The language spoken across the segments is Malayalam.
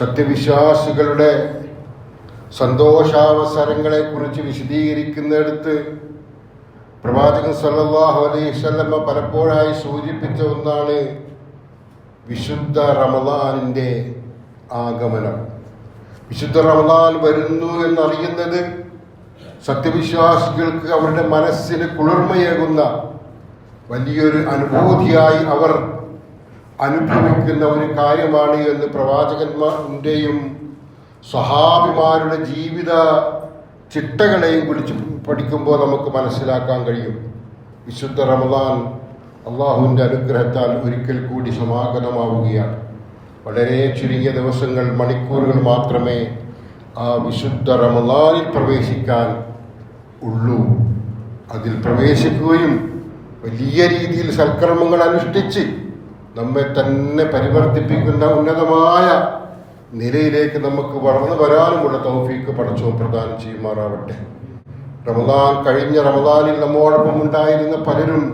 സത്യവിശ്വാസികളുടെ സന്തോഷാവസരങ്ങളെ കുറിച്ച് വിശദീകരിക്കുന്നിടത്ത് പ്രവാചകൻ സല്ലല്ലാഹു അലൈഹി വസല്ലം പലപ്പോഴായി സൂചിപ്പിച്ച ഒന്നാണ് വിശുദ്ധ റമദാനിൻ്റെ ആഗമനം. വിശുദ്ധ റമദാൻ വരുന്നു എന്നറിയുന്നത് സത്യവിശ്വാസികൾക്ക് അവരുടെ മനസ്സിന് കുളിർമയേകുന്ന വലിയൊരു അനുഭൂതിയായി അവർ അനുഭവിക്കുന്ന ഒരു കാര്യമാണ് എന്ന് പ്രവാചകന്മാരുടെയും സ്വഹാബിമാരുടെ ജീവിത ചിട്ടകളെയും കുറിച്ച് പഠിക്കുമ്പോൾ നമുക്ക് മനസ്സിലാക്കാൻ കഴിയും. വിശുദ്ധ റമദാൻ അള്ളാഹുവിൻ്റെ അനുഗ്രഹത്താൽ ഒരിക്കൽ കൂടി സമാഗതമാവുകയാണ്. വളരെ ചുരുങ്ങിയ ദിവസങ്ങൾ, മണിക്കൂറുകൾ മാത്രമേ ആ വിശുദ്ധ റമദാനിൽ പ്രവേശിക്കാൻ ഉള്ളൂ. അതിൽ പ്രവേശിക്കുകയും വലിയ രീതിയിൽ സൽക്കർമ്മങ്ങൾ അനുഷ്ഠിച്ച് നമ്മെ തന്നെ പരിവർത്തിപ്പിക്കുന്ന ഉന്നതമായ നിലയിലേക്ക് നമുക്ക് വളർന്നു വരാനുമുള്ള തൗഫീക്ക് പടച്ചോൻ പ്രദാനം ചെയ്യുമാറാവട്ടെ. കഴിഞ്ഞ റമദാനിൽ നമ്മോടൊപ്പം ഉണ്ടായിരുന്ന പലരും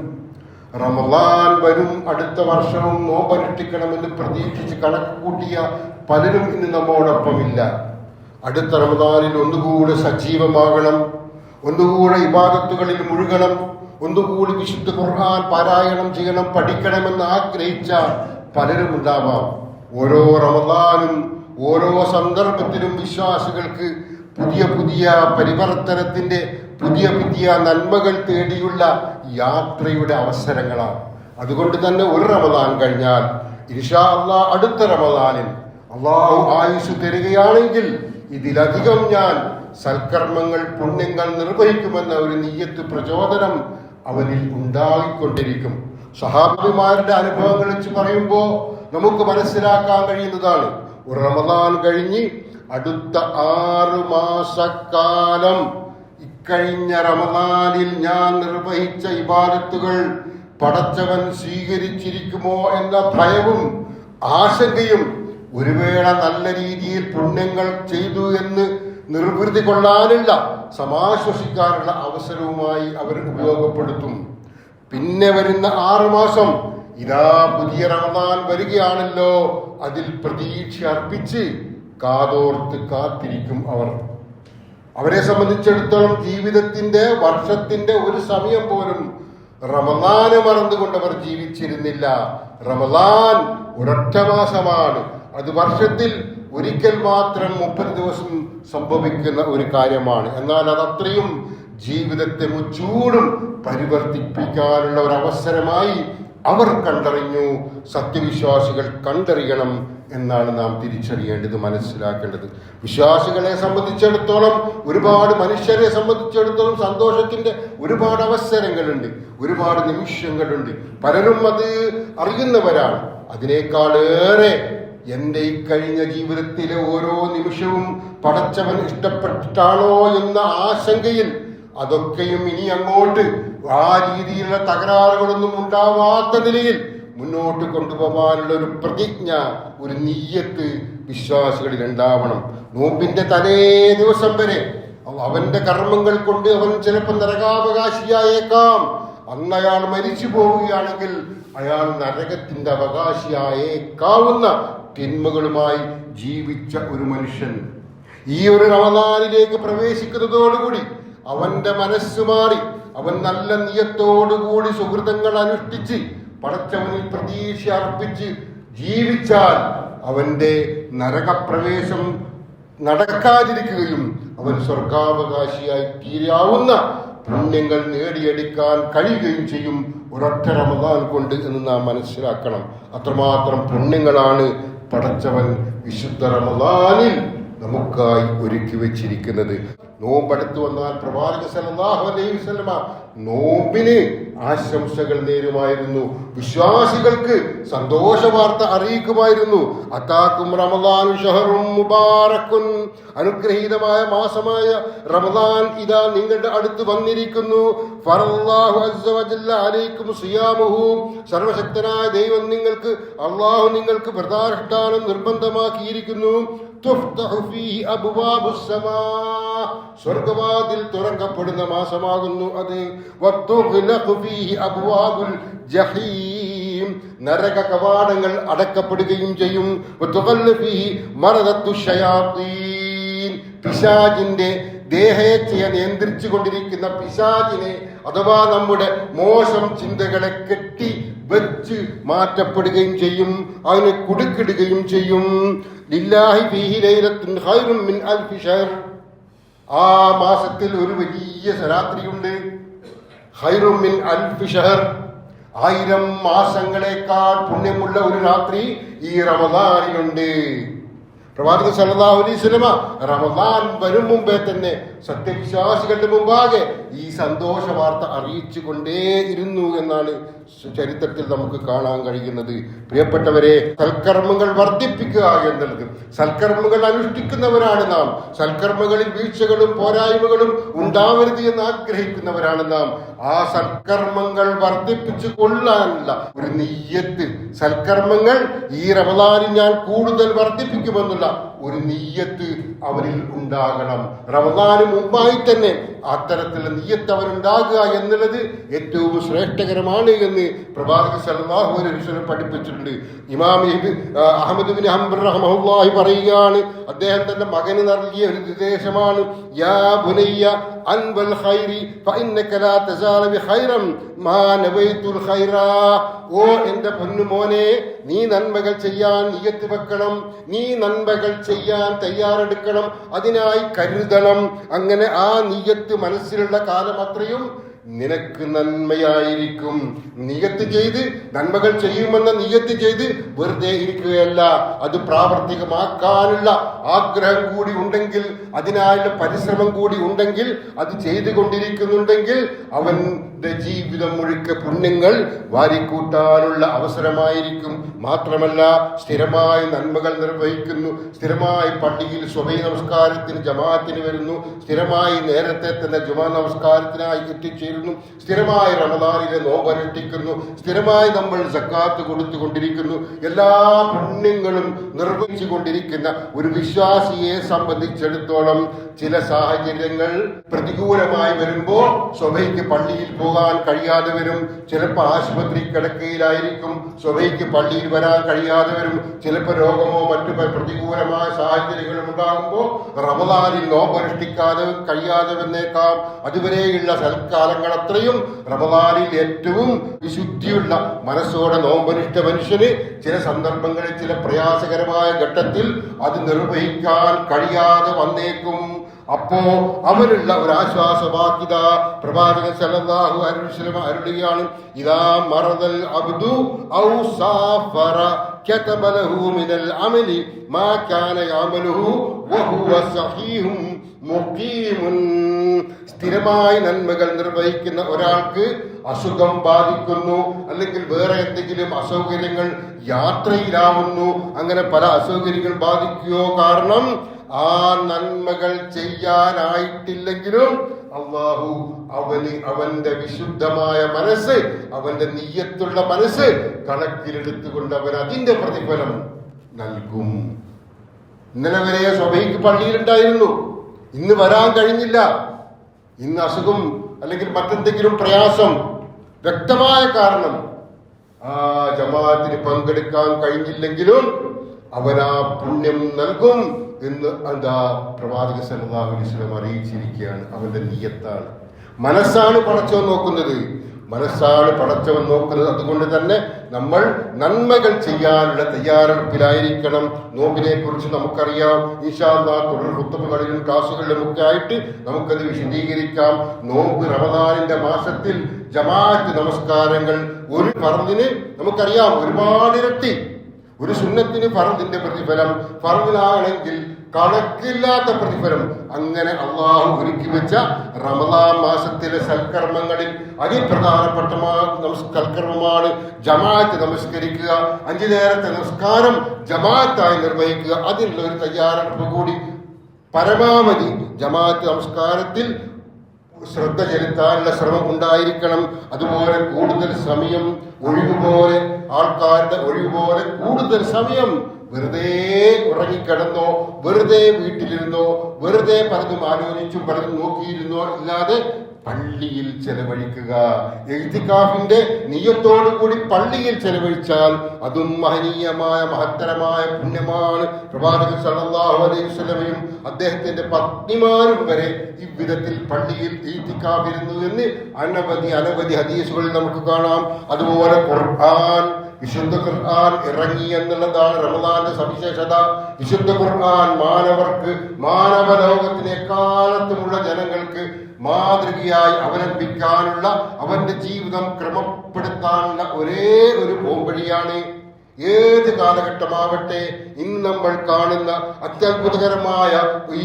റമദാൻ വരും, അടുത്ത വർഷവും നോമ്പനുഷ്ഠിക്കണമെന്ന് പ്രതീക്ഷിച്ച് കണക്ക് കൂട്ടിയ പലരും ഇന്ന് നമ്മോടൊപ്പമില്ല. അടുത്ത റമദാനിൽ ഒന്നുകൂടെ സജീവമാകണം, ഒന്നുകൂടെ ഇബാദത്തുകളിൽ മുഴുകണം, ഒന്നുകൂടി വിശുദ്ധ ഖുർആൻ പാരായണം ചെയ്യണം, പഠിക്കണമെന്ന് ആഗ്രഹിച്ച പലരും ഉണ്ടാവാം. ഓരോ റമദാനും ഓരോ സന്ദർഭത്തിലും വിശ്വാസികൾക്ക് പുതിയ പുതിയ പരിവർത്തനത്തിന്റെ, പുതിയ പുതിയ നന്മകൾ തേടിയുള്ള യാത്രയുടെ അവസരങ്ങളാണ്. അതുകൊണ്ട് തന്നെ ഒരു റമദാൻ കഴിഞ്ഞാൽ ഇൻഷാ അല്ലാഹ് അടുത്ത റമദാനിൽ അള്ളാഹു ആയുസ് തരികയാണെങ്കിൽ ഇതിലധികം ഞാൻ സൽക്കർമ്മങ്ങൾ, പുണ്യങ്ങൾ നിർവഹിക്കുമെന്ന ഒരു നിയ്യത്ത്, പ്രചോദനം അവനിൽ ഉണ്ടായിക്കൊണ്ടിരിക്കും. സഹാബിമാരുടെ അനുഭവങ്ങൾ വെച്ച് പറയുമ്പോൾ നമുക്ക് മനസ്സിലാക്കാൻ കഴിയുന്നതാണ്. ഒരു റമദാൻ കഴിഞ്ഞ് അടുത്ത 6 മാസക്കാലം ഇക്കഴിഞ്ഞ റമദാനിൽ ഞാൻ നിർവഹിച്ച ഇബാദത്തുകൾ പടച്ചവൻ സ്വീകരിച്ചിരിക്കുമോ എന്ന ഭയവും ആശങ്കയും, ഒരു വേള നല്ല രീതിയിൽ പുണ്യങ്ങൾ ചെയ്തു എന്ന് നിർവൃതി കൊള്ളാനുള്ള, സമാശ്വസിക്കാനുള്ള അവസരവുമായി അവർ ഉപയോഗപ്പെടുത്തും. പിന്നെ വരുന്ന 6 മാസം ഇതാ പുതിയ റമദാൻ വരികയാണല്ലോ, അതിൽ പ്രതീക്ഷ അർപ്പിച്ച് കാതോർത്ത് കാത്തിരിക്കും അവർ. അവരെ സംബന്ധിച്ചിടത്തോളം ജീവിതത്തിന്റെ, വർഷത്തിന്റെ ഒരു സമയം പോലും റമദാന് മറന്നുകൊണ്ടവർ ജീവിച്ചിരുന്നില്ല. റമദാൻ ഒരൊറ്റ മാസമാണ്. അത് വർഷത്തിൽ ഒരിക്കൽ മാത്രം 30 ദിവസം സംഭവിക്കുന്ന ഒരു കാര്യമാണ്. എന്നാൽ അതത്രയും ജീവിതത്തെ മുച്ചൂടും പരിവർത്തിപ്പിക്കാനുള്ള ഒരു അവസരമായി അവർ കണ്ടറിഞ്ഞു. സത്യവിശ്വാസികൾ കണ്ടറിയണം എന്നാണ് നാം തിരിച്ചറിയേണ്ടത്, മനസ്സിലാക്കേണ്ടത്. വിശ്വാസികളെ സംബന്ധിച്ചിടത്തോളം, ഒരുപാട് മനുഷ്യരെ സംബന്ധിച്ചിടത്തോളം സന്തോഷത്തിന്റെ ഒരുപാട് അവസരങ്ങളുണ്ട്, ഒരുപാട് നിമിഷങ്ങളുണ്ട്. പലരും അത് അറിയുന്നവരാണ്. അതിനേക്കാളേറെ എൻ്റെ ഇക്കഴിഞ്ഞ ജീവിതത്തിലെ ഓരോ നിമിഷവും പടച്ചവൻ ഇഷ്ടപ്പെട്ടിട്ടാണോ എന്ന ആശങ്കയിൽ, അതൊക്കെയും ഇനി അങ്ങോട്ട് ആ രീതിയിലുള്ള തകരാറുകളൊന്നും ഉണ്ടാവാത്ത നിലയിൽ മുന്നോട്ട് കൊണ്ടുപോകാനുള്ള ഒരു പ്രതിജ്ഞ, ഒരു നിയ്യത്ത് വിശ്വാസികളിൽ ഉണ്ടാവണം. നോമ്പിന്റെ തലേ ദിവസം വരെ അവന്റെ കർമ്മങ്ങൾ കൊണ്ട് അവൻ ചിലപ്പോൾ നരകാവകാശിയായേക്കാം. അന്ന് അയാൾ മരിച്ചു പോവുകയാണെങ്കിൽ അയാൾ നരകത്തിന്റെ അവകാശിയായേക്കാവുന്ന തിന്മകളുമായി ജീവിച്ച ഒരു മനുഷ്യൻ ഈ ഒരു റമദാനിലേക്ക് പ്രവേശിക്കുന്നതോടുകൂടി അവന്റെ മനസ്സ് മാറി, അവൻ നല്ല നിയത്തോടുകൂടി സുഹൃതങ്ങൾ അനുഷ്ഠിച്ച് പടച്ചവനിൽ പ്രതീക്ഷ അർപ്പിച്ച് ജീവിച്ചാൽ അവന്റെ നരകപ്രവേശം നടക്കാതിരിക്കുകയും അവൻ സ്വർഗാവകാശിയായി തീരാവുന്ന പുണ്യങ്ങൾ നേടിയെടുക്കാൻ കഴിയുകയും ചെയ്യും ഒരൊറ്റ റമദാൻ കൊണ്ട് എന്ന് നാം മനസ്സിലാക്കണം. അത്രമാത്രം പുണ്യങ്ങളാണ് പടച്ചവൻ വിശുദ്ധ റമദാനിൽ നമുക്കായി ഒരുക്കി വെച്ചിരിക്കുന്നത്. നോമ്പടുത്തു വന്നാൽ പ്രവാചകൻ സല്ലല്ലാഹു അലൈഹി വസല്ലമ നോമ്പിന് ആശംസകൾ നേരുമായിരുന്നു, വിശ്വാസികൾക്ക് സന്തോഷ വാർത്ത അറിയിക്കുമായിരുന്നു. അതാക്കും റമദാനു ഷഹറും മുബാറക്കുൻ, അനുഗ്രഹീതമായ മാസമായ റമദാൻ ഇതാ നിങ്ങളുടെ അടുത്ത് വന്നിരിക്കുന്നു. ഫറല്ലാഹു അസ്സ വജല്ല അലൈക്കും സിയാമുഹു, സർവശക്തനായ ദൈവം നിങ്ങൾക്ക്, അള്ളാഹു നിങ്ങൾക്ക് വ്രതാനുഷ്ഠാനം നിർബന്ധമാക്കിയിരിക്കുന്നു. തുഫ്തഹു ഫീഹി അബ്വാബുസ് സമാ, സ്വർഗ്ഗവാതിൽ തുറക്കപ്പെടുന്ന മാസമാകുന്നു അത്. വതുഗ്ലഖു ഫീഹി അബ്വാബുൽ ജഹീം, നരക കവാടങ്ങൾ അടക്കപ്പെടുകയും ചെയ്യും. പിശാചിന്റെ ദേഹേച്ഛയെ നിയന്ത്രിച്ചു കൊണ്ടിരിക്കുന്ന പിശാചിനെ അഥവാ നമ്മുടെ മോശം ചിന്തകളെ കെട്ടി വെച്ച് മാറ്റപ്പെടുകയും ചെയ്യും, അതിനെ കുടുക്കിടുകയും ചെയ്യും. ലില്ലാഹി ഫീഹി ലൈലത്തുൻ ഖൈറും മിൻ അൽഫി ശഹർ. ആ മാസത്തിൽ ഒരു വലിയ രാത്രിയുണ്ട്. ഖൈറും മിൻ അൽഫി ശഹർ, 1000 മാസങ്ങളെക്കാൾ പുണ്യമുള്ള ഒരു രാത്രി ഈ റമദാനിലുണ്ട്. പ്രവാചകൻ സല്ലല്ലാഹു അലൈഹി വസല്ലമ റമദാൻ വരും മുമ്പേ തന്നെ സത്യവിശ്വാസികളുടെ മുമ്പാകെ ഈ സന്തോഷ വാർത്ത അറിയിച്ചു കൊണ്ടേയിരുന്നു എന്നാണ് ചരിത്രത്തിൽ നമുക്ക് കാണാൻ കഴിയുന്നത്. പ്രിയപ്പെട്ടവരെ, സൽക്കർമ്മങ്ങൾ വർദ്ധിപ്പിക്കുക എന്നുള്ളത്, സൽക്കർമ്മങ്ങൾ അനുഷ്ഠിക്കുന്നവരാണ് നാം. സൽക്കർമ്മങ്ങളിൽ വീഴ്ചകളും പോരായ്മകളും ഉണ്ടാവരുത് എന്ന് ആഗ്രഹിക്കുന്നവരാണ് നാം. ആ സൽക്കർമ്മങ്ങൾ വർദ്ധിപ്പിച്ചു കൊള്ളാനുള്ള ഒരു നിയ്യത്ത്, സൽക്കർമ്മങ്ങൾ ഈ റമദാനിൽ ഞാൻ കൂടുതൽ വർദ്ധിപ്പിക്കുമെന്നുള്ള ഒരു നിയ്യത്ത് അവരിൽ ഉണ്ടാകണം. റമദാന് മുമ്പായി തന്നെ അത്തരത്തിലുള്ള നിയ്യത്ത് അവരുണ്ടാകുക എന്നുള്ളത് ഏറ്റവും ശ്രേഷ്ഠകരമാണ് എന്ന് പ്രവാചകൻ സല്ലല്ലാഹു അലൈഹി വസല്ലം പഠിപ്പിച്ചിട്ടുണ്ട്. ഇമാം അഹ്മദ് ബിൻ ഹംബൽ റഹ്മഹുല്ലാഹി പറയുകയാണ്, അദ്ദേഹം തന്റെ മകന് നൽകിയ ഒരു നിർദ്ദേശമാണ്, യാ ബുനയ്യ അൻവൽ ഖൈരി ഫഇന്നക ലാ തസാല ബിഖൈറൻ മാ നവൈതുൽ ഖൈറാ. ഓ എന്റെ പൊന്നുമോനെ, നീ നന്മകൾ ചെയ്യാൻ നിയ്യത്ത് വെക്കണം, നീ നന്മകൾ ചെയ്യാൻ തയ്യാറെടുക്കണം, അതിനായി കരുതണം. അങ്ങനെ ആ നിയ്യത്ത് മനസ്സിലുള്ള കാലം അത്രയും നിനക്ക് നന്മയായിരിക്കും. നിയ്യത്ത് ചെയ്ത് നന്മകൾ ചെയ്യുമെന്ന നിയ്യത്ത് ചെയ്ത് വെറുതെ ഇരിക്കുകയല്ല, അത് പ്രാവർത്തികമാക്കാനുള്ള ആഗ്രഹം കൂടി ഉണ്ടെങ്കിൽ, അതിനായുള്ള പരിശ്രമം കൂടി ഉണ്ടെങ്കിൽ, അത് ചെയ്തുകൊണ്ടിരിക്കുന്നുണ്ടെങ്കിൽ അവന്റെ ജീവിതം മുഴുക്ക പുണ്യങ്ങൾ വാരിക്കൂട്ടാനുള്ള അവസരമായിരിക്കും. മാത്രമല്ല, സ്ഥിരമായി നന്മകൾ നിർവഹിക്കുന്നു, സ്ഥിരമായി പള്ളിയിൽ സുബഹി നമസ്കാരത്തിന് ജമാഅത്തിന് വരുന്നു, സ്ഥിരമായി നേരത്തെ തന്നെ ജുമാ നമസ്കാരത്തിനായി എത്തിച്ചേരുന്നു, സ്ഥിരമായി റമദാനിലെ നോമ്പനുഷ്ഠിക്കുന്നു, സ്ഥിരമായി നമ്മൾ സക്കാത്ത് കൊടുത്തുകൊണ്ടിരിക്കുന്നു. എല്ലാ പുണ്യങ്ങളും നിർവഹിച്ചു കൊണ്ടിരിക്കുന്ന ഒരു വിശ്വാസിയെ സംബന്ധിച്ചിടത്തോളം ചില സാഹചര്യങ്ങൾ പ്രതികൂലമായി വരുമ്പോൾ സുബഹിക്ക് പള്ളിയിൽ പോകാൻ കഴിയാതെ വരും. ചിലപ്പോൾ ആശുപത്രി കിടക്കയിലായിരിക്കും, സുബഹിക്ക് പള്ളിയിൽ വരാൻ കഴിയാതെ വരും. ചിലപ്പോൾ രോഗമോ മറ്റു പ്രതികൂലമായ സാഹചര്യങ്ങളും ഉണ്ടാകുമ്പോൾ റമദാനിൽ നോമ്പനുഷ്ഠിക്കാതെ കഴിയാതെ വന്നേക്കാം. അതുവരെയുള്ള സൽക്കാലങ്ങൾ അത്രയും റമദാനിൽ ഏറ്റവും വിശുദ്ധിയുള്ള മനസ്സോടെ നോമ്പനുഷ്ഠ മനുഷ്യന് ചില സന്ദർഭങ്ങളിൽ, ചില പ്രയാസകരമായ ഘട്ടത്തിൽ അത് നിർവഹിക്കാൻ കഴിയാതെ വന്നേക്കും. അപ്പോ അവനുള്ള ഒരു ആശ്വാസവാക്യത പ്രവാചകൻ സല്ലല്ലാഹു അലൈഹി വസല്ലം അരുളുകയാണ്, ഇദാ മറദൽ അബ്ദു ഔ സാഫറ കതബ ലഹു മിനൽ അമലി മാ കാന യഅമലുഹു വഹുവ സഹീഹുൻ മുഖീമുൻ. സ്ഥിരമായി നന്മകൾ നിർവഹിക്കുന്ന ഒരാൾക്ക് അസുഖം ബാധിക്കുന്നു, അല്ലെങ്കിൽ വേറെ എന്തെങ്കിലും അസൗകര്യങ്ങൾ, യാത്രയിലാവുന്നു, അങ്ങനെ പല അസൗകര്യങ്ങൾ ബാധിക്കുകയോ കാരണം ആ നന്മകൾ ചെയ്യാനായിട്ടില്ലെങ്കിലും അല്ലാഹു അവന്റെ വിശുദ്ധമായ മനസ്സ്, അവന്റെ നിയ്യത്തുള്ള മനസ്സ് കണക്കിലെടുത്തുകൊണ്ട് അവൻ അതിന്റെ പ്രതിഫലം നൽകും. ഇന്നലെ വരെ സുബഹിക്ക് പള്ളിയിലുണ്ടായിരുന്നു, ഇന്ന് വരാൻ കഴിഞ്ഞില്ല, ഇന്ന് അസുഖം അല്ലെങ്കിൽ മറ്റെന്തെങ്കിലും പ്രയാസം, വ്യക്തമായ കാരണം ആ ജമാഅത്തിന് പങ്കെടുക്കാൻ കഴിഞ്ഞില്ലെങ്കിലും അവനാ പുണ്യം നൽകും എന്ന് പ്രവാചകൻ സല്ലല്ലാഹു അലൈഹി വസല്ലം അറിയിച്ചിരിക്കുകയാണ്. അവന്റെ നിയ്യത്താണ്. മനസ്സാണ് പടച്ചവൻ നോക്കുന്നത്, മനസ്സാണ് പടച്ചവൻ നോക്കുന്നത്. അതുകൊണ്ട് തന്നെ നമ്മൾ നന്മകൾ ചെയ്യാനുള്ള തയ്യാറെടുപ്പിലായിരിക്കണം. നോമ്പിനെ കുറിച്ച് നമുക്കറിയാം. ഇൻഷാ അല്ലാഹ് തുടർ ഖുത്ബകളിലും ക്ലാസുകളിലും ഒക്കെ ആയിട്ട് നമുക്കത് വിശദീകരിക്കാം. നോമ്പ് റമദാനിന്റെ മാസത്തിൽ ജമാഅത്ത് നമസ്കാരങ്ങൾ ഒരു ഫർദിന് നമുക്കറിയാം ഒരുപാട് ഇരട്ടി, ഒരു സുന്നത്തിന് ഫർദിന്റെ പ്രതിഫലം, ഫർദിനാണെങ്കിൽ കണക്കില്ലാത്ത പ്രതിഫലം. അങ്ങനെ അള്ളാഹു ഒരുക്കി വെച്ച റമദാൻ മാസത്തിലെ സൽക്കർമ്മങ്ങളിൽ അതിപ്രധാനപ്പെട്ട സൽക്കർമ്മമാണ് ജമാഅത്ത് നമസ്കരിക്കുക. 5 നേരത്തെ നമസ്കാരം ജമാഅത്തായി നിർവഹിക്കുക. അതിനുള്ള ഒരു തയ്യാറെടുപ്പ് കൂടി പരമാവധി ജമാഅത്ത് നമസ്കാരത്തിൽ ശ്രദ്ധ ചെലുത്താനുള്ള ശ്രമം ഉണ്ടായിരിക്കണം. അതുപോലെ കൂടുതൽ സമയം ഒഴിവുപോലെ, ആൾക്കാരുടെ ഒഴിവുപോലെ കൂടുതൽ സമയം വെറുതെ ഉറങ്ങിക്കിടന്നോ, വെറുതെ വീട്ടിലിരുന്നോ, വെറുതെ പലതും ആലോചിച്ചും പലതും നോക്കിയിരുന്നോ ഇല്ലാതെ പള്ളിയിൽ ചെലവഴിക്കുക. ഇഅ്തികാഫിന്റെ നിയ്യത്തോടു കൂടി പള്ളിയിൽ ചെലവഴിച്ചാൽ അതും മഹനീയമായ മഹത്തരമായ പുണ്യമാണ്. പ്രവാചകൻ സല്ലല്ലാഹു അലൈഹി വസല്ലമയും അദ്ദേഹത്തിന്റെ പത്നിമാരും വരെ ഇவ்விധത്തിൽ പള്ളിയിൽ ഇഅ്തികാഫിരുന്നു എന്ന് അനവധി ഹദീസുകളിൽ നമുക്ക് കാണാം. അതുപോലെ ഖുർആൻ, വിശുദ്ധ ഖുർആൻ ഇറങ്ങി എന്നുള്ളതാണ് റമദാന്റെ സവിശേഷത. വിശുദ്ധ ഖുർആൻ മാനവലോകത്തിലെ എക്കാലത്തുമുള്ള ജനങ്ങൾക്ക് മാതൃകയായി അവലംബിക്കാനുള്ള, അവന്റെ ജീവിതം ക്രമപ്പെടുത്താനുള്ള ഒരേ ഒരു പോംവഴിയാണ്. ഏത് കാലഘട്ടമാവട്ടെ, ഇന്ന് നമ്മൾ കാണുന്ന അത്യത്ഭുതകരമായ ഈ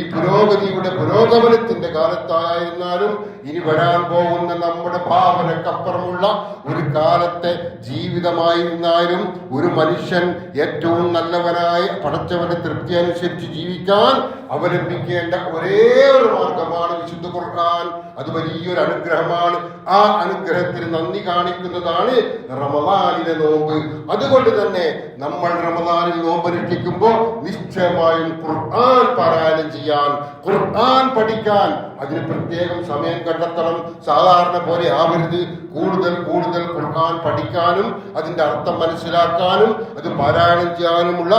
പുരോഗമനത്തിന്റെ കാലത്തായിരുന്നാലും ഇനി വരാൻ പോകുന്ന നമ്മുടെ ഭാവനക്കപ്പുറമുള്ള ഒരു കാലത്തെ ജീവിതമായിരുന്നാലും ഒരു മനുഷ്യൻ ഏറ്റവും നല്ലവനായി പടച്ചവന്റെ തൃപ്തി അനുസരിച്ച് ജീവിക്കാൻ അവലംബിക്കേണ്ട ഒരേ ഒരു മാർഗമാണ് വിശുദ്ധ ഖുർആൻ. അത് വലിയൊരു അനുഗ്രഹമാണ്. ആ അനുഗ്രഹത്തിന് നന്ദി കാണിക്കുന്നതാണ് റമദാനിലെ നോമ്പ്. അതുകൊണ്ട് തന്നെ നമ്മൾ റമദാനിൽ നോമ്പനുഷ്ഠിക്കുമ്പോൾ നിശ്ചയമായും ഖുർആൻ പാരായണം ചെയ്യാൻ, ഖുർആൻ പഠിക്കാൻ അതിന് പ്രത്യേകം സമയം കണ്ടെത്തണം. സാധാരണ പോലെ ആവരുത്. കൂടുതൽ ഖുർആൻ പഠിക്കാനും അതിന്റെ അർത്ഥം മനസ്സിലാക്കാനും അത് പാരായണം ചെയ്യാനുമുള്ള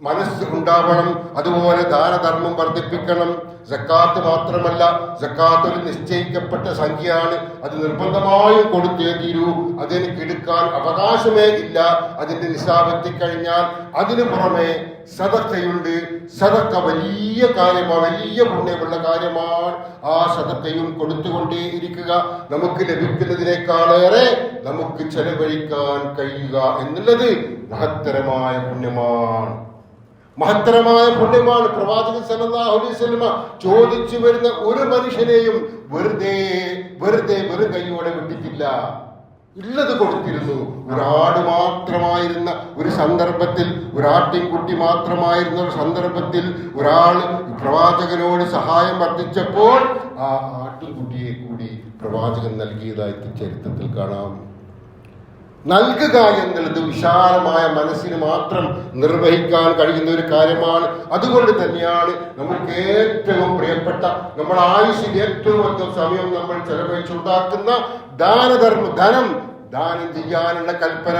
മനസ്സ് ഉണ്ടാവണം. അതുപോലെ ദാനധർമ്മം വർദ്ധിപ്പിക്കണം. സക്കാത്ത് മാത്രമല്ല, സക്കാത്ത് ഒരു നിശ്ചയിക്കപ്പെട്ട സംഖ്യയാണ്. അത് നിർബന്ധമായും കൊടുത്തേ തീരൂ. അതെനിക്ക് എടുക്കാൻ അവകാശമേ ഇല്ല. അതിന്റെ നിസാബെത്തിക്കഴിഞ്ഞാൽ അതിനു പുറമെ സദഖയുണ്ട്. സദഖ വലിയ കാര്യമാണ്, വലിയ പുണ്യമുള്ള കാര്യമാണ്. ആ സദഖയും കൊടുത്തുകൊണ്ടേയിരിക്കുക. നമുക്ക് ലഭിക്കുന്നതിനേക്കാളേറെ നമുക്ക് ചെലവഴിക്കാൻ കഴിയുക എന്നുള്ളത് മഹത്തരമായ പുണ്യമാണ്. പ്രവാചകൻ സല്ലല്ലാഹു അലൈഹി വസല്ലമ ചോദിച്ചു വരുന്ന ഒരു മനുഷ്യനെയും വെറും കൈയോടെ വിട്ടിട്ടില്ല. ഉള്ളത് കൊടുത്തിരുന്നു. ഒരാട് മാത്രമായിരുന്ന ഒരു സന്ദർഭത്തിൽ, ഒരാട്ടിൻകുട്ടി മാത്രമായിരുന്ന ഒരു സന്ദർഭത്തിൽ ഒരാൾ പ്രവാചകനോട് സഹായം വർദ്ധിച്ചപ്പോൾ ആ ആട്ടിൻകുട്ടിയെ കൂടി പ്രവാചകൻ നൽകിയതായി ചരിത്രത്തിൽ കാണാം. നൽകുക എന്നുള്ളത് വിശാലമായ മനസ്സിന് മാത്രം നിർവഹിക്കാൻ കഴിയുന്ന ഒരു കാര്യമാണ്. അതുകൊണ്ട് തന്നെയാണ് നമുക്ക് ഏറ്റവും പ്രിയപ്പെട്ട, നമ്മുടെ ആയുസ്സിൽ ഏറ്റവും അധികം സമയം നമ്മൾ ചെലവഴിച്ചുണ്ടാക്കുന്ന ധനം ദാനം ചെയ്യാനുള്ള കൽപ്പന.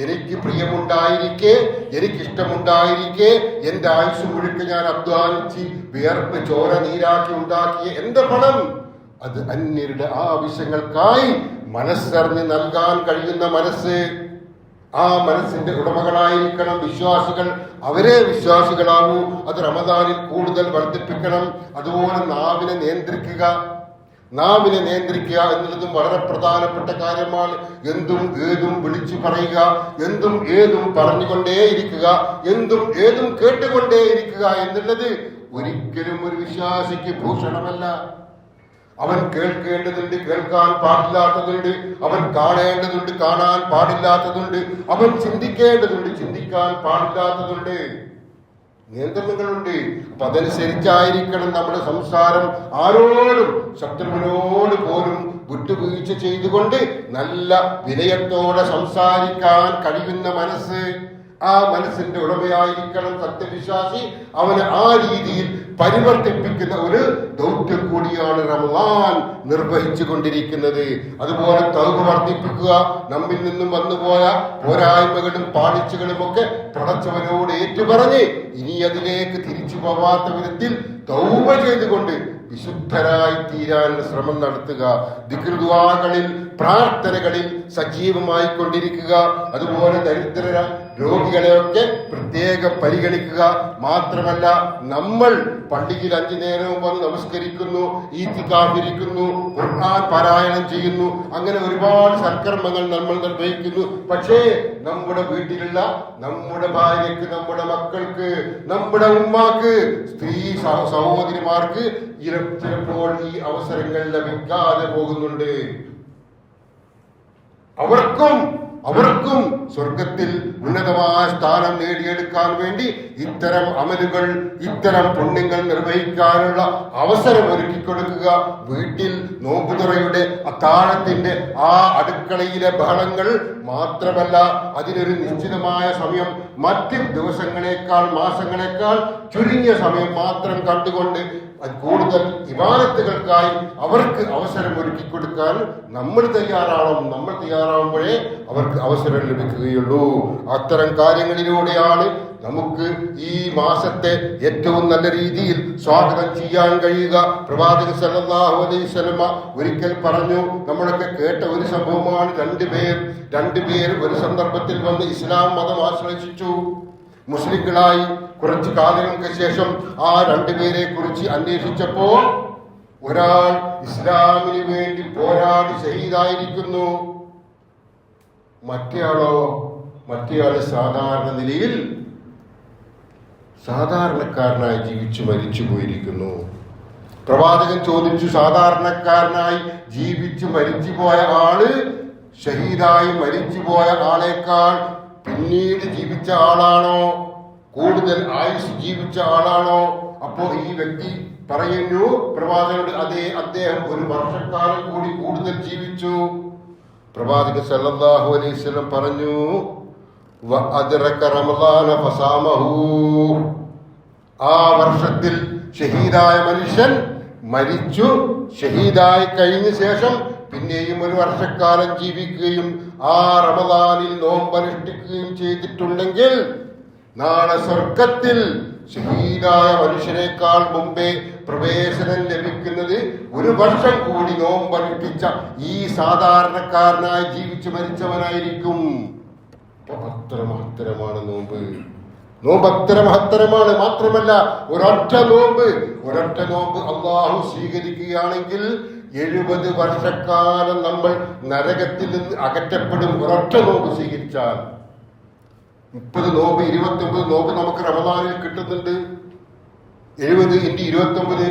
എനിക്ക് പ്രിയമുണ്ടായിരിക്കെ, എനിക്കിഷ്ടമുണ്ടായിരിക്കെ എന്റെ ആയുസ് മുഴുക്കെ ഞാൻ അധ്വാനിച്ച് വിയർപ്പ് ചോര നീരാക്കി ഉണ്ടാക്കിയ എന്റെ പണം അത് അന്യരുടെ ആവശ്യങ്ങൾക്കായി മനസ്സറിഞ്ഞ് നൽകാൻ കഴിയുന്ന മനസ്സ്, ആ മനസ്സിന്റെ ഉടമകളായിരിക്കണം വിശ്വാസികൾ. അവരെ വിശ്വാസികളാവൂ. അത് റമദാനിൽ കൂടുതൽ വർദ്ധിപ്പിക്കണം. അതുപോലെ നാവിനെ നിയന്ത്രിക്കുക എന്നുള്ളതും വളരെ പ്രധാനപ്പെട്ട കാര്യമാണ്. എന്തും ഏതും വിളിച്ചു പറയുക, എന്തും ഏതും പറഞ്ഞുകൊണ്ടേയിരിക്കുക, എന്തും ഏതും കേട്ടുകൊണ്ടേയിരിക്കുക എന്നുള്ളത് ഒരിക്കലും ഒരു വിശ്വാസിക്ക് ഭൂഷണമല്ല. അവൻ കേൾക്കേണ്ടതുണ്ട്, കേൾക്കാൻ പാടില്ലാത്തതുണ്ട്. അവൻ കാണേണ്ടതുണ്ട്, കാണാൻ പാടില്ലാത്തതുണ്ട്. അവൻ ചിന്തിക്കേണ്ടതുണ്ട്, ചിന്തിക്കാൻ പാടില്ലാത്തതുണ്ട്. നിയന്ത്രണങ്ങളുണ്ട്. അപ്പൊ അതനുസരിച്ചായിരിക്കണം നമ്മുടെ സംസാരം. ആരോടും, ശത്രുവിനോട് പോലും വിട്ടുവീഴ്ച ചെയ്തുകൊണ്ട് നല്ല വിനയത്തോടെ സംസാരിക്കാൻ കഴിയുന്ന മനസ്സ്, ആ മനസ്സിന്റെ ഉടമയായിരിക്കണം സത്യവിശ്വാസി. അവനെ ആ രീതിയിൽ പരിവർത്തിപ്പിക്കുന്ന ഒരു ദൗത്യം കൂടിയാണ് റമദാൻ നിർവഹിച്ചു കൊണ്ടിരിക്കുന്നത്. അതുപോലെ തൗബ വർദ്ധിപ്പിക്കുക. നമ്മിൽ നിന്നും വന്നുപോയ പോരായ്മകളും പാളിച്ചകളും ഒക്കെ പടച്ചവനോട് ഏറ്റുപറഞ്ഞ് ഇനി അതിലേക്ക് തിരിച്ചു പോവാത്ത വിധത്തിൽ തൗബ ചെയ്തുകൊണ്ട് വിശുദ്ധരായി തീരാനുള്ള ശ്രമം നടത്തുക. ദിക്ർ ദുആകളിൽ, പ്രാർത്ഥനകളിൽ സജീവമായി കൊണ്ടിരിക്കുക. അതുപോലെ ദരിദ്ര രോഗികളെയൊക്കെ പ്രത്യേകം പരിഗണിക്കുക. മാത്രമല്ല, നമ്മൾ പള്ളിയിൽ 5 നേരവും വന്ന് നമസ്കരിക്കുന്നു, ഈത്തിക്കാഫിരിക്കുന്നു, ഖുർആൻ പാരായണം ചെയ്യുന്നു. അങ്ങനെ ഒരുപാട് സൽക്കർമ്മങ്ങൾ നമ്മൾ നിർവഹിക്കുന്നു. പക്ഷേ നമ്മുടെ വീട്ടിലുള്ള നമ്മുടെ ഭാര്യയ്ക്ക്, നമ്മുടെ മക്കൾക്ക്, നമ്മുടെ ഉമ്മാക്ക്, സ്ത്രീ സഹോദരിമാർക്ക് ചിലപ്പോൾ ഈ അവസരങ്ങൾ ലഭിക്കാതെ പോകുന്നുണ്ട്. അവർക്കും സ്വർഗത്തിൽ ഉന്നതമായ സ്ഥാനം നേടിയെടുക്കാൻ വേണ്ടി ഇത്തരം അമലുകൾ, ഇത്തരം പുണ്യങ്ങൾ നിർവഹിക്കാനുള്ള അവസരം ഒരുക്കി കൊടുക്കുക. വീട്ടിൽ നോമ്പുതുറയുടെ അത്താഴത്തിന്റെ ആ അടുക്കളയിലെ ബഹളങ്ങൾ മാത്രമല്ല, അതിനൊരു നിശ്ചിതമായ സമയം, മറ്റ് ദിവസങ്ങളെക്കാൾ മാസങ്ങളെക്കാൾ ചുരുങ്ങിയ സമയം മാത്രം കണ്ടുകൊണ്ട് കൂടുതൽ ഇബാദത്തുകൾക്കായി അവർക്ക് അവസരം ഒരുക്കി കൊടുക്കാൻ നമ്മൾ തയ്യാറാവണം. നമ്മൾ തയ്യാറാവുമ്പോഴേ അവർക്ക് അവസരം ലഭിക്കുകയുള്ളൂ. അത്തരം കാര്യങ്ങളിലൂടെയാണ് നമുക്ക് ഈ മാസത്തെ ഏറ്റവും നല്ല രീതിയിൽ സ്വാഗതം ചെയ്യാൻ കഴിയുക. പ്രവാചകൻ സല്ലല്ലാഹു അലൈഹി വസല്ലമ ഒരിക്കൽ പറഞ്ഞു, നമ്മളൊക്കെ കേട്ട ഒരു സംഭവമാണ്. രണ്ടുപേർ ഒരു സന്ദർഭത്തിൽ വന്ന് ഇസ്ലാം മതം ആശ്രയിച്ചു. മുസ്ലിങ്ങളായി കുറച്ചു കാലങ്ങൾക്ക് ശേഷം ആ രണ്ടുപേരെ കുറിച്ച് അന്വേഷിച്ചപ്പോ ഒരാൾ ഇസ്ലാമിന് വേണ്ടി പോരാടി ഷഹീദായിരിക്കുന്നു. മറ്റേയാള് സാധാരണ നിലയിൽ സാധാരണക്കാരനായി ജീവിച്ചു മരിച്ചു പോയിരിക്കുന്നു. പ്രവാചകൻ ചോദിച്ചു, സാധാരണക്കാരനായി ജീവിച്ചു മരിച്ചു പോയ ആള് ഷഹീദായി മരിച്ചു പോയ ആളേക്കാൾ പിന്നീട് ജീവിച്ച ആളാണോ, കൂടുതൽ ആയുസ് ജീവിച്ച ആളാണോ? അപ്പോ ഈ വ്യക്തി പറയുന്നു പ്രവാചകനോട്, അതേ, അദ്ദേഹം ഒരു വർഷക്കാലം കൂടി കൂടുതൽ ജീവിച്ചു. പ്രവാചകൻ സല്ലല്ലാഹു അലൈഹി വസല്ലം പറഞ്ഞു, ആ വർഷത്തിൽ ഷഹീദായ മനുഷ്യൻ മരിച്ചു, ഷഹീദായി കഴിഞ്ഞ ശേഷം പിന്നെയും ഒരു വർഷക്കാലം ജീവിക്കുകയും ആ റമദാനിൽ നോമ്പനുഷ്ഠിക്കുകയും ചെയ്തിട്ടുണ്ടെങ്കിൽ നാളെ സ്വർഗത്തിൽ ഷഹീദായ മനുഷ്യനേക്കാൾ മുമ്പേ പ്രവേശനം ലഭിക്കുന്നത് ഒരു വർഷം കൂടി നോമ്പനുഷ്ഠിച്ച ഈ സാധാരണക്കാരനായി ജീവിച്ചു മരിച്ചവനായിരിക്കും. അത്ര മഹത്തരമാണ് നോമ്പ്. അത്ര മഹത്തരമാണ്. മാത്രമല്ല ഒരൊറ്റ നോമ്പ് അള്ളാഹു സ്വീകരിക്കുകയാണെങ്കിൽ 70 വർഷക്കാലം നമ്മൾ നരകത്തിൽ നിന്ന് അകറ്റപ്പെടും. ഒരൊറ്റ നോമ്പ് സ്വീകരിച്ചാൽ 30 നോമ്പ് 29 നോമ്പ് നമുക്ക് റമദാനിൽ കിട്ടുന്നുണ്ട്. 70 × 29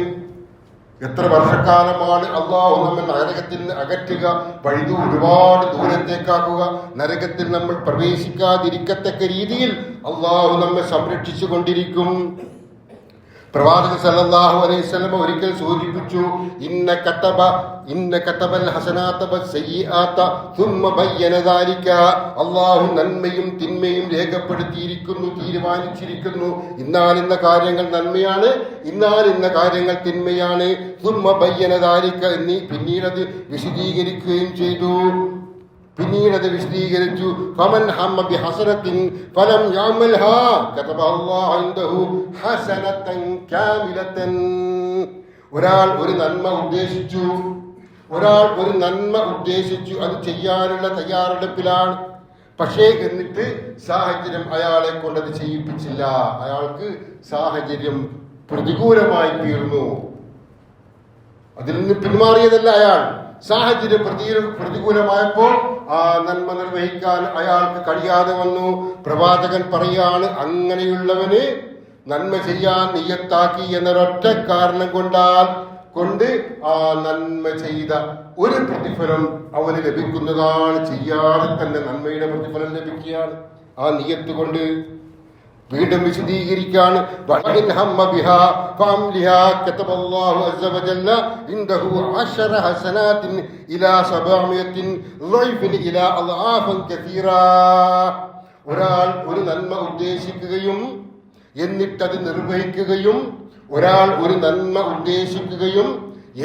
എത്ര വർഷക്കാലമാണ് അള്ളാഹു നമ്മൾ നരകത്തിൽ നിന്ന് അകറ്റുക, വഴുതു ഒരുപാട് ദൂരത്തേക്കാക്കുക, നരകത്തിൽ നമ്മൾ പ്രവേശിക്കാതിരിക്കത്തക്ക രീതിയിൽ അള്ളാഹു നമ്മെ സംരക്ഷിച്ചു കൊണ്ടിരിക്കും. പ്രവാചകൻ സല്ലല്ലാഹു അലൈഹി വസല്ലം ഒരിക്കൽ സൂചിപ്പിച്ചു, ഇന്ന കതബൽ ഹസനാത വസ്സയ്യിആത സുമ്മ ബയ്യന ദാലിക. അല്ലാഹു നന്മയും തിന്മയും രേഖപ്പെടുത്തിയിരിക്കുന്നു, തീരുമാനിച്ചിരിക്കുന്നു. ഇന്ന കാര്യങ്ങൾ നന്മയാണ്, ഇന്ന കാര്യങ്ങൾ തിന്മയാണ്. സുമ്മ ബയ്യന ദാലിക എന്നീ പിന്നീടത് വിശദീകരിച്ചു. ഫമൻ ഹമ്മ ബിഹസനത്തിൻ ഫലം യഅമൽഹാ കതബല്ലാഹു ഇൻദഹു ഹസനതൻ കാമിലതൻ. ഒരാൾ ഒരു നന്മ ഉദ്ദേശിച്ചു, അത് ചെയ്യാനുള്ള തയ്യാറെടുപ്പിലാണ്. പക്ഷേ എന്നിട്ട് സാഹചര്യം അയാളെ കൊണ്ടത് ചെയ്യിപ്പിച്ചില്ല. അയാൾക്ക് സാഹചര്യം പ്രതികൂലമായി തീർന്നു. അതിൽ നിന്ന് പിന്മാറിയതല്ല അയാൾ. സാഹചര്യം പ്രതികൂലമായപ്പോൾ ആ നന്മ നിർവഹിക്കാൻ അയാൾക്ക് കഴിയാതെ വന്നു. പ്രവാചകൻ പറയാണ്, അങ്ങനെയുള്ളവന് നന്മ ചെയ്യാൻ നിയ്യത്താക്കി എന്നൊരൊറ്റ കാരണം കൊണ്ട് ആ നന്മ ചെയ്ത ഒരു പ്രതിഫലം അവന് ലഭിക്കുന്നതാണ്. ചെയ്യാതെ തന്നെ നന്മയുടെ പ്രതിഫലം ലഭിക്കുകയാണ് ആ നിയ്യത്ത് കൊണ്ട്. വീണ്ടും വിശദീകരിക്കാണ്, ഒരാൾ ഒരു നന്മ ഉദ്ദേശിക്കുകയും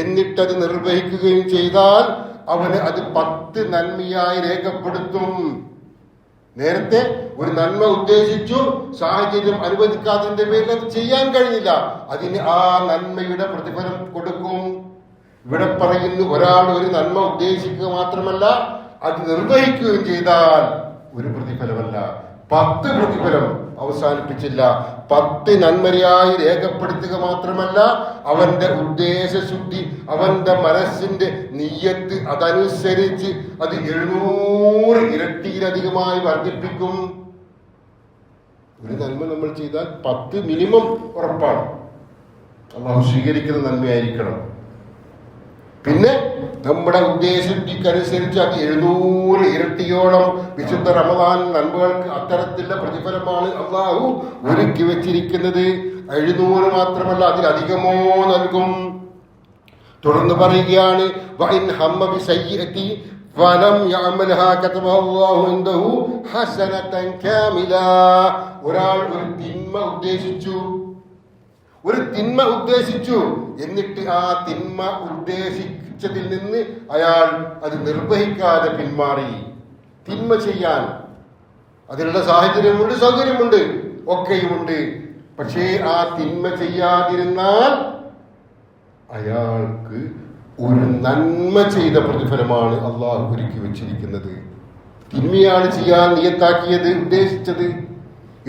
എന്നിട്ടത് നിർവഹിക്കുകയും ചെയ്താൽ അവന് അത് 10 നന്മയായി രേഖപ്പെടുത്തും. നേരത്തെ ഒരു നന്മ ഉദ്ദേശിച്ചു, സാഹചര്യം അനുവദിക്കാത്തതിന്റെ പേരിൽ അത് ചെയ്യാൻ കഴിഞ്ഞില്ല, അതിന് ആ നന്മയുടെ പ്രതിഫലം കൊടുക്കും. ഇവിടെ പറയുന്നു, ഒരാൾ ഒരു നന്മ ഉദ്ദേശിക്കുക മാത്രമല്ല അത് നിർവഹിക്കുകയും ചെയ്താൽ ഒരു പ്രതിഫലമല്ല, 10 പ്രതിഫലം അവസാനിപ്പിച്ചില്ല. 10 നന്മയായി രേഖപ്പെടുത്തുക മാത്രമല്ല, അവന്റെ ഉദ്ദേശശുദ്ധി, അവന്റെ മനസ്സിന്റെ നിയ്യത്ത് അതനുസരിച്ച് അത് 700 ഇരട്ടിയിലധികമായി വർദ്ധിപ്പിക്കും. ഒരു നന്മ നമ്മൾ ചെയ്താൽ 10 മിനിമം ഉറപ്പാണ്. അള്ളാഹു സ്വീകരിക്കുന്ന നന്മയായിരിക്കണം. പിന്നെ നമ്മുടെ ഉദ്ദേശശുദ്ധിക്കനുസരിച്ച് അത് 700 ഇരട്ടിയോളം വിശുദ്ധ റമദാൻ നന്മകൾക്ക് അത്തരത്തിലുള്ള പ്രതിഫലമാണ് അള്ളാഹു ഒരുക്കി വെച്ചിരിക്കുന്നത്. 700 മാത്രമല്ല, അതിലധികമോ നൽകും. തുടർന്ന് പറയുകയാണ് വഇൻ ഹമ്മ ബിസയ്യിഅതി ഫലം യഅമൽഹാ കതബല്ലാഹു ഇൻദഹു ഹസനതൻ കാമില. ഒരാൾ ഒരു തിന്മ ഉദ്ദേശിച്ചു എന്നിട്ട് ആ തിന്മ ഉദ്ദേശിച്ചതിൽ നിന്ന് അയാൾ അത് നിർവഹിക്കാതെ പിന്മാറി. തിന്മ ചെയ്യാൻ അതിനുള്ള സാഹചര്യമുണ്ട്, സൗകര്യമുണ്ട്, ഒക്കെയുമുണ്ട്. പക്ഷേ ആ തിന്മ ചെയ്യാതിരുന്നാൽ അയാൾക്ക് ഒരു നന്മ ചെയ്ത പ്രതിഫലമാണ് അള്ളാഹു ഒരുക്കി വെച്ചിരിക്കുന്നത്. തിന്മയാണ് ചെയ്യാൻ നിയത്താക്കിയത്, ഉദ്ദേശിച്ചത്.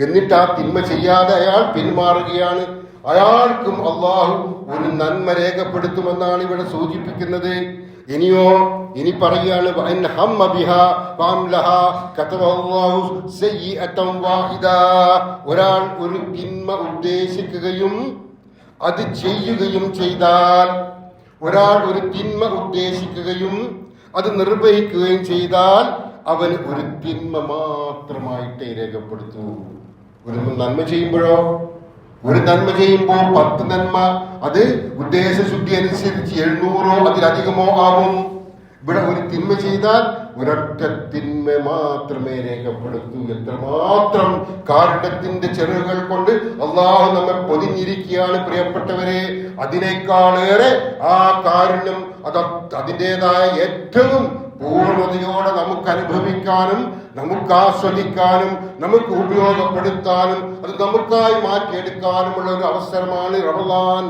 എന്നിട്ട് ആ തിന്മ ചെയ്യാതെ അയാൾ പിന്മാറുകയാണ്. അയാൾക്കും അള്ളാഹു ഒരു നന്മ രേഖപ്പെടുത്തുമെന്നാണ് ഇവിടെ സൂചിപ്പിക്കുന്നത്. ഇനി പറയാണ് ഒരാൾ ഒരു തിന്മ ഉദ്ദേശിക്കുകയും അത് ചെയ്യുകയും ചെയ്താൽ, ഒരാൾ ഒരു തിന്മ ഉദ്ദേശിക്കുകയും അത് നിർവഹിക്കുകയും ചെയ്താൽ അവന് ഒരു തിന്മ മാത്രമായിട്ടേ രേഖപ്പെടുത്തൂ. ഒരു നന്മ ചെയ്യുമ്പോഴോ, ഒരു നന്മ ചെയ്യുമ്പോൾ 10 നന്മ, അത് ഉദ്ദേശശുദ്ധി അനുസരിച്ച് 700 അതിലധികമോ ആവും. ഇവിടെ ഒരു തിന്മ ചെയ്താൽ ഒരൊറ്റ തിന്മ മാത്രമേ രേഖപ്പെടുത്തൂ. എത്രമാത്രം കാരുണ്യത്തിന്റെ ചെറുകൾ കൊണ്ട് അള്ളാഹു നമ്മെ പൊതിഞ്ഞിരിക്കുകയാണ് പ്രിയപ്പെട്ടവരെ. അതിനേക്കാളേറെ ആ കാരുണ്യം അതിൻ്റെതായ ഏറ്റവും പൂർണ്ണതയോടെ നമുക്ക് അനുഭവിക്കാനും നമുക്ക് ആസ്വദിക്കാനും നമുക്ക് ഉപയോഗപ്പെടുത്താനും അത് നമുക്കായി മാറ്റിയെടുക്കാനുമുള്ള ഒരു അവസരമാണ് റമദാൻ.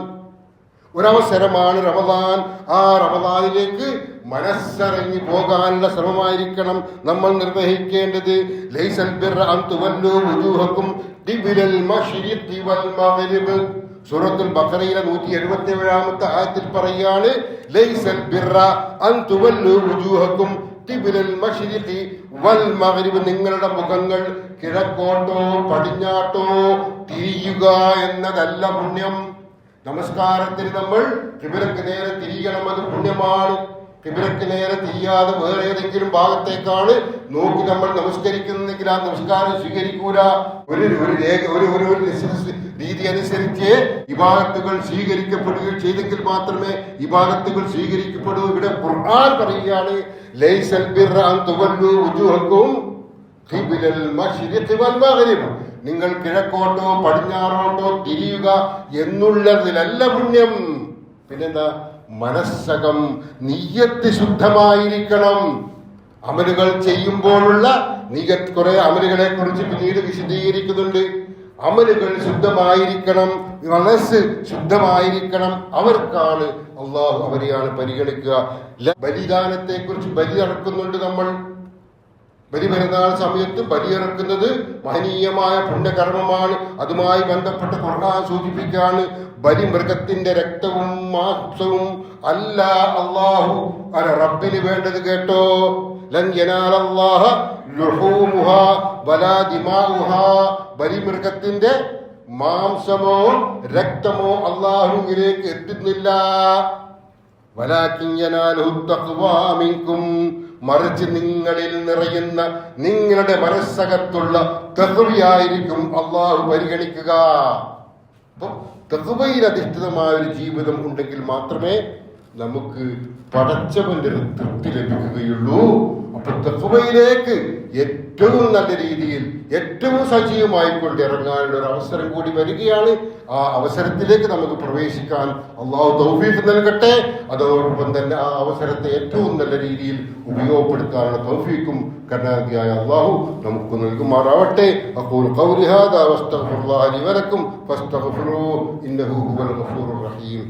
ഒരവസരമാണ് റമദാൻ. ആ റമദാനിലേക്ക് മനസ്സറിഞ്ഞു പോകാനുള്ള ശ്രമമായിരിക്കണം നമ്മൾ നിർവഹിക്കേണ്ടത്. ലൈസൽ ബിർറ അൻ തുവല്ലൂ വുജൂഹക്കും ഖിബലൽ മശ്രിഖി വൽ മഗ്രിബ്. സൂറത്തുൽ ബഖറയിലെ 177-ാമത്തെ ആയത്തിൽ പറയാണ്, ലൈസൽ ബിർറ അൻ തുവല്ലൂ വുജൂഹക്കും ഖിബലൽ മശ്രിഖി വൽ മഗ്രിബ്. നിങ്ങളുടെ മുഖങ്ങൾ കിഴക്കോട്ടോ പടിഞ്ഞാട്ടോ തിരിയുക എന്നതല്ല പുണ്യം. നമസ്കാരത്തിന് നമ്മൾ ഖിബലക്ക് നേരെ തിരിയണം, അത് പുണ്യമാണ്. ഖിബലക്ക് നേരെ തിരിയാതെ വേറെ ഏതെങ്കിലും ഭാഗത്തേക്കാണ് നോക്കി നമ്മൾ നമസ്കരിക്കുന്നെങ്കിൽ ആ നമസ്കാരം സ്വീകരിക്കൂല. ഒരു രീതി അനുസരിച്ച് ഇബാദത്തുകൾ സ്വീകരിക്കപ്പെടുകയും ചെയ്തെങ്കിൽ മാത്രമേ ഇബാദത്തുകൾ സ്വീകരിക്കപ്പെടൂ. ഇവിടെ ഖുർആൻ പറയുകയാണ്, ലൈസൽ ബിർറ അൻ തുവല്ലൂ വുജൂഹക്കും ഖിബലൽ മശ്രിഖി വൽ മഗ്രിബ്. നിങ്ങൾ കിഴക്കോട്ടോ പടിഞ്ഞാറോട്ടോ തിരിയുക എന്നുള്ളതിലല്ല പുണ്യം. പിന്നെന്താ? മനസ്സകം നിയ്യത്ത് ശുദ്ധമായിരിക്കണം. അമലുകൾ ചെയ്യുമ്പോഴുള്ള നിയ്യത്ത്, കുറെ അമലുകളെ കുറിച്ച് പിന്നീട് വിശദീകരിക്കുന്നുണ്ട്. അമലുകൾ ശുദ്ധമായിരിക്കണം, മനസ്സ് ശുദ്ധമായിരിക്കണം. അവർക്കാണ് അള്ളാഹു അവരെയാണ് പരിഗണിക്കുക. ബലിദാനത്തെ കുറിച്ച് ബലി ഇറക്കുന്നുണ്ട് നമ്മൾ. ബലിപെരുന്നാൾ സമയത്ത് ബലിയിറക്കുന്നത് മഹനീയമായ പുണ്യകർമ്മമാണ്. അതുമായി ബന്ധപ്പെട്ട് ഖുർആൻ സൂചിപ്പിക്കുകയാണ്, ബലിമൃഗത്തിന്റെ രക്തവും മാംസവും അല്ല അല്ലാഹു റബ്ബിന് വേണ്ടത് കേട്ടോ. ലൻ യനാലല്ലാഹ ലുഹൂമുഹാ വലാ ദിമാഉഹാ. ബലിമൃഗത്തിന്റെ മാംസമോ രക്തമോ അല്ലാഹുവിലേക്ക് എത്തുന്നില്ല. വലാകിൻ യനാലുഹു തഖ്വാ മിൻകും. മറിച്ച് നിങ്ങളിൽ നിറയുന്ന നിങ്ങളുടെ മനസ്സകത്തുള്ള തഖ്വയായിരിക്കും അള്ളാഹു പരിഗണിക്കുക. അപ്പൊ തഖ്വയിൽ അധിഷ്ഠിതമായ ഒരു ജീവിതം ഉണ്ടെങ്കിൽ മാത്രമേ നമുക്ക് പടച്ചവന്റെ ഒരു തൃപ്തി ലഭിക്കുകയുള്ളൂ. അപ്പൊ തഖ്വയിലേക്ക് ഏറ്റവും നല്ല രീതിയിൽ ഏറ്റവും സജീവമായിക്കൊണ്ട് ഇറങ്ങാനുള്ള ഒരു അവസരം കൂടി വരികയാണ്. ആ അവസരത്തിലേക്ക് നമുക്ക് പ്രവേശിക്കാൻ അള്ളാഹു തൗഫീഖ് നൽകട്ടെ. അതോടൊപ്പം തന്നെ ആ അവസരത്തെ ഏറ്റവും നല്ല രീതിയിൽ ഉപയോഗപ്പെടുത്താനുള്ള തൗഫീഖും കരുണാനിധിയായ അള്ളാഹു നമുക്ക് നൽകുമാറാവട്ടെ. അഖൂലു ഖൗലി ഹാദാ വസ്തഗ്ഫിറുല്ലാഹ ലി വലക്കും ഫസ്തഗ്ഫിറൂഹു ഇന്നഹു ഹുവൽ ഗഫൂറുർ റഹീം.